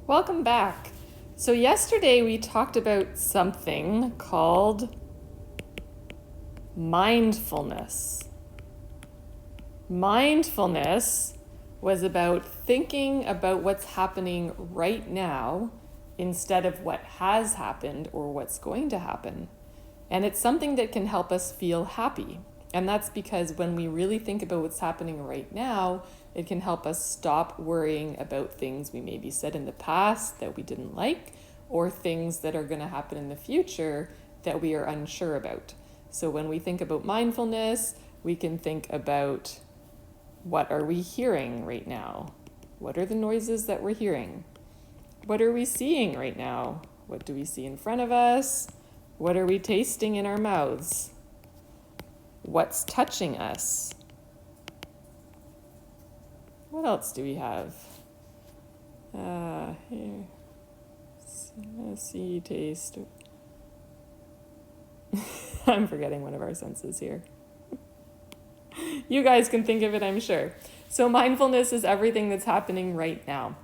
Welcome back. So, yesterday we talked about something called mindfulness. Mindfulness was about thinking about what's happening right now instead of what has happened or what's going to happen. And it's something that can help us feel happy. And that's because when we really think about what's happening right now, it can help us stop worrying about things we maybe said in the past that we didn't like, or things that are going to happen in the future that we are unsure about. So when we think about mindfulness, we can think about what are we hearing right now? What are the noises that we're hearing? What are we seeing right now? What do we see in front of us? What are we tasting in our mouths? What's touching us? What else do we have? Here. See, taste. I'm forgetting one of our senses here. You guys can think of it, I'm sure. So mindfulness is everything that's happening right now.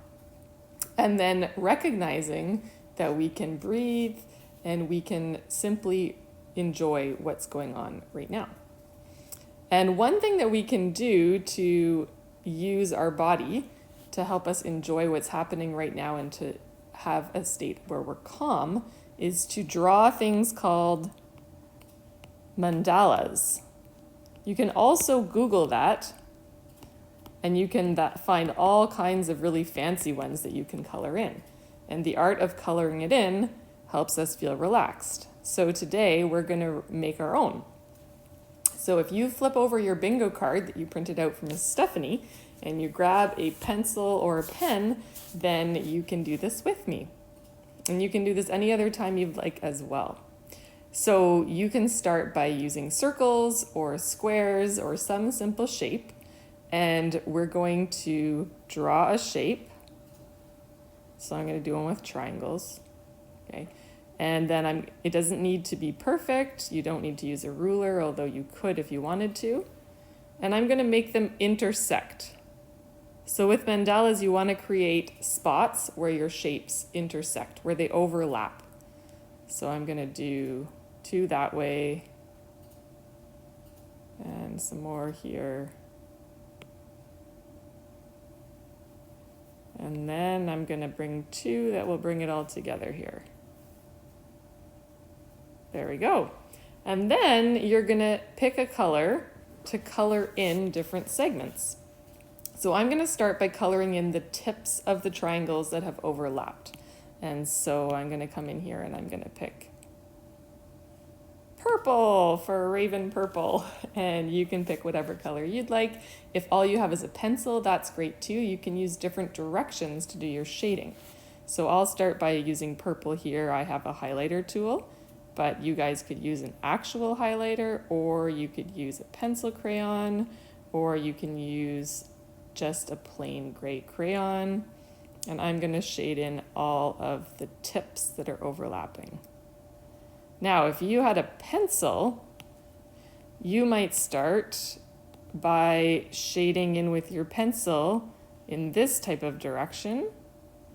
And then recognizing that we can breathe and we can simply enjoy what's going on right now. And one thing that we can do to use our body to help us enjoy what's happening right now and to have a state where we're calm is to draw things called mandalas. You can also Google that, and you can find all kinds of really fancy ones that you can color in. And the art of coloring it in helps us feel relaxed. So today we're going to make our own. So if you flip over your bingo card that you printed out from Miss Stephanie and you grab a pencil or a pen, then you can do this with me. And you can do this any other time you'd like as well. So you can start by using circles or squares or some simple shape. And we're going to draw a shape. So I'm going to do one with triangles. Okay. And then it doesn't need to be perfect. You don't need to use a ruler, although you could if you wanted to. And I'm going to make them intersect. So with mandalas, you want to create spots where your shapes intersect, where they overlap. So I'm going to do two that way and some more here. And then I'm going to bring two that will bring it all together here. There we go. And then you're going to pick a color to color in different segments. So I'm going to start by coloring in the tips of the triangles that have overlapped. And so I'm going to come in here and I'm going to pick purple for raven purple. And you can pick whatever color you'd like. If all you have is a pencil, that's great too. You can use different directions to do your shading. So I'll start by using purple here. I have a highlighter tool. But you guys could use an actual highlighter, or you could use a pencil crayon, or you can use just a plain gray crayon. And I'm going to shade in all of the tips that are overlapping. Now, if you had a pencil, you might start by shading in with your pencil in this type of direction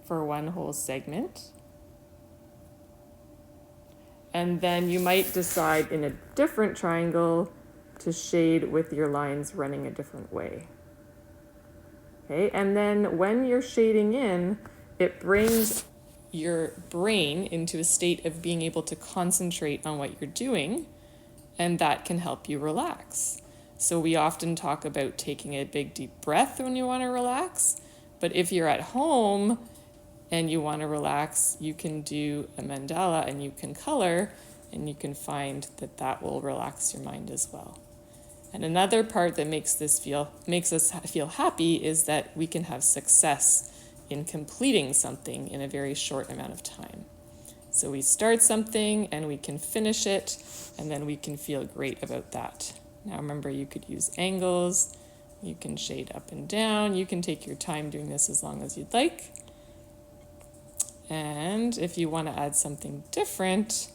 for one whole segment. And then you might decide in a different triangle to shade with your lines running a different way. Okay, and then when you're shading in, it brings your brain into a state of being able to concentrate on what you're doing, and that can help you relax. So we often talk about taking a big deep breath when you want to relax, but if you're at home, and you want to relax, you can do a mandala and you can color, and you can find that that will relax your mind as well. And another part that makes us feel happy is that we can have success in completing something in a very short amount of time. So we start something and we can finish it, and then we can feel great about that. Now remember, you could use angles, you can shade up and down, you can take your time doing this as long as you'd like. And if you want to add something different,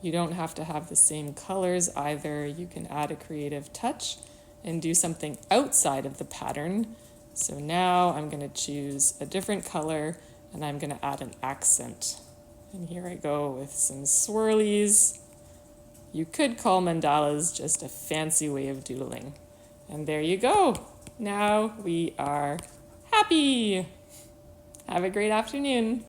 you don't have to have the same colors either. You can add a creative touch and do something outside of the pattern. So now I'm going to choose a different color And I'm going to add an accent. And here I go with some swirlies. You could call mandalas just a fancy way of doodling. And there you go. Now we are happy. Have a great afternoon.